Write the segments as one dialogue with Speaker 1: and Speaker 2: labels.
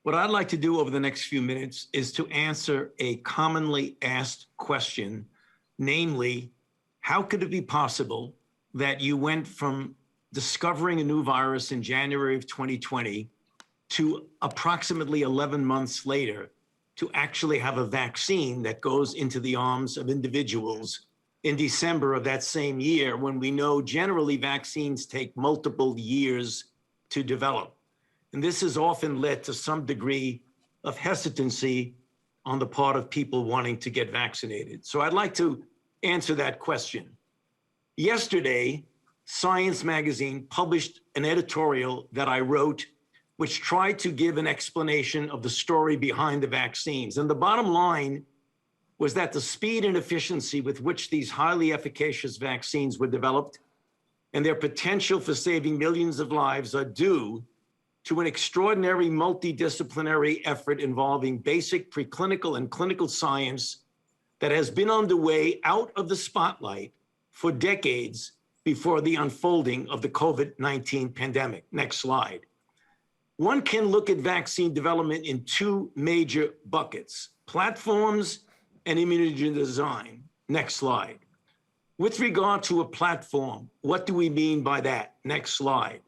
Speaker 1: What I'd like to do over the next few minutes is to answer a commonly asked question, namely, how could it be possible that you went from discovering a new virus in January of 2020 to approximately 11 months later to actually have a vaccine that goes into the arms of individuals in December of that same year, when we know generally vaccines take multiple years to develop. And this has often led to some degree of hesitancy on the part of people wanting to get vaccinated. So I'd like to answer that question. Yesterday, Science magazine published an editorial that I wrote, which tried to give an explanation of the story behind the vaccines. And the bottom line was that the speed and efficiency with which these highly efficacious vaccines were developed and their potential for saving millions of lives are due to an extraordinary multidisciplinary effort involving basic preclinical and clinical science that has been underway out of the spotlight for decades before the unfolding of the COVID-19 pandemic. Next slide. One can look at vaccine development in two major buckets: platforms and immunogen design. Next slide. With regard to a platform, what do we mean by that? Next slide.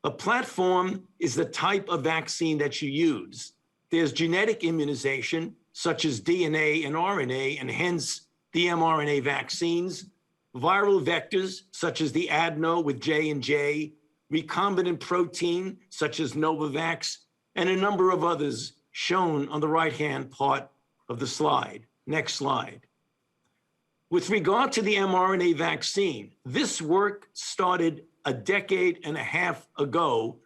Speaker 1: A platform is the type of vaccine that you use. There's genetic immunization, such as DNA and RNA, and hence the mRNA vaccines, viral vectors, such as the adeno with J&J, recombinant protein, such as Novavax, and a number of others shown on the right-hand part of the slide. Next slide. With regard to the mRNA vaccine, this work started a decade and a half ago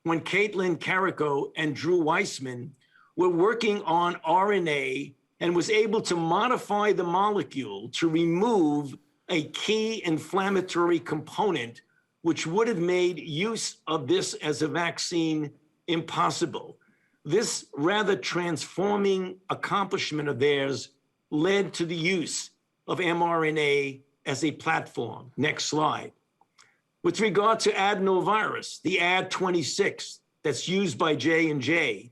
Speaker 1: when Caitlin Carrico and Drew Weissman were working on RNA and was able to modify the molecule to remove a key inflammatory component, which would have made use of this as a vaccine impossible. This rather transforming accomplishment of theirs led to the use of mRNA as a platform. Next slide. With regard to adenovirus, the Ad26 that's used by J&J,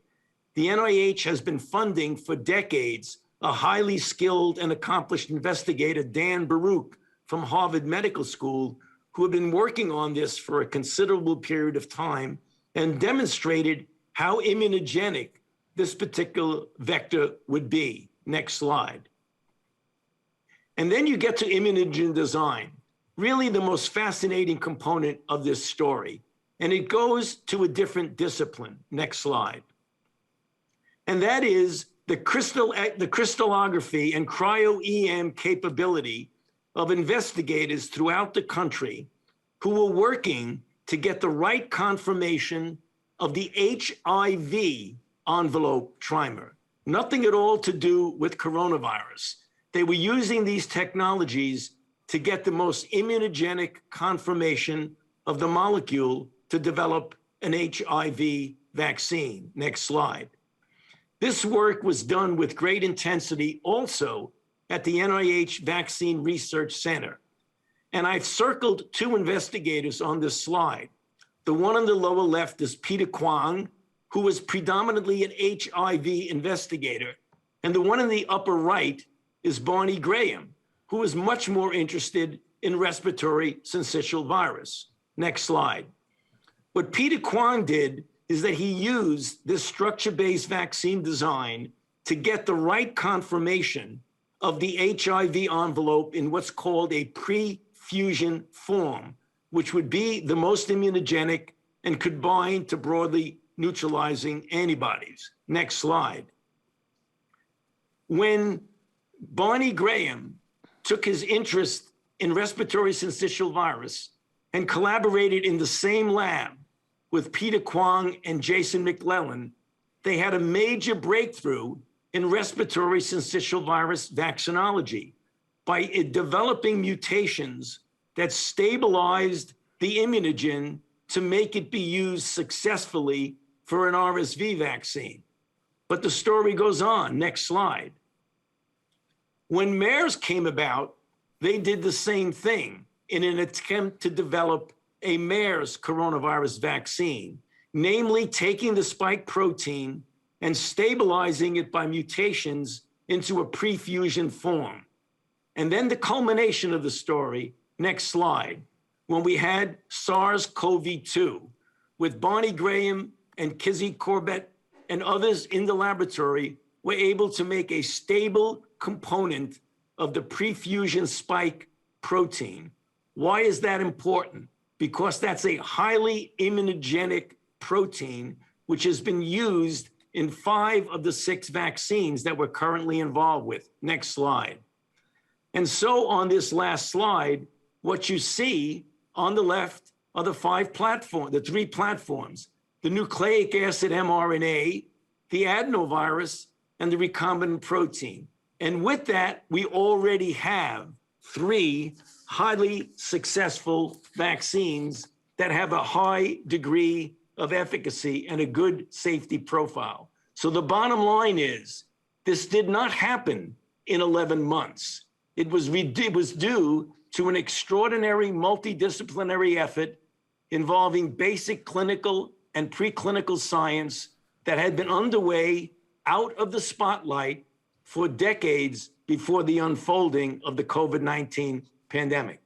Speaker 1: the NIH has been funding for decades a highly skilled and accomplished investigator, Dan Baruch, from Harvard Medical School, who have been working on this for a considerable period of time and demonstrated how immunogenic this particular vector would be. Next slide. And then you get to immunogen design, really the most fascinating component of this story. And it goes to a different discipline. Next slide. And that is the crystallography and cryo-EM capability of investigators throughout the country who were working to get the right conformation of the HIV envelope trimer. Nothing at all to do with coronavirus. They were using these technologies to get the most immunogenic conformation of the molecule to develop an HIV vaccine. Next slide. This work was done with great intensity also at the NIH Vaccine Research Center. And I've circled two investigators on this slide. The one on the lower left is Peter Kwong, who was predominantly an HIV investigator. And the one in the upper right is Barney Graham, who is much more interested in respiratory syncytial virus. Next slide. What Peter Kwong did is that he used this structure-based vaccine design to get the right conformation of the HIV envelope in what's called a pre-fusion form, which would be the most immunogenic and could bind to broadly neutralizing antibodies. Next slide. When Barney Graham took his interest in respiratory syncytial virus and collaborated in the same lab with Peter Kwong and Jason McClellan, they had a major breakthrough in respiratory syncytial virus vaccinology by developing mutations that stabilized the immunogen to make it be used successfully for an RSV vaccine. But the story goes on. Next slide. When MERS came about, they did the same thing in an attempt to develop a MERS coronavirus vaccine, namely taking the spike protein and stabilizing it by mutations into a pre-fusion form. And then the culmination of the story, next slide, when we had SARS-CoV-2 with Barney Graham and Kizzy Corbett and others in the laboratory were able to make a stable component of the pre-fusion spike protein. Why is that important? Because that's a highly immunogenic protein, which has been used in 5 of the 6 vaccines that we're currently involved with. Next slide. And so on this last slide, what you see on the left are the 3 platforms, the nucleic acid mRNA, the adenovirus, and the recombinant protein. And with that, we already have 3 highly successful vaccines that have a high degree of efficacy and a good safety profile. So the bottom line is, this did not happen in 11 months. It was due to an extraordinary multidisciplinary effort involving basic clinical and preclinical science that had been underway out of the spotlight for decades before the unfolding of the COVID-19 pandemic.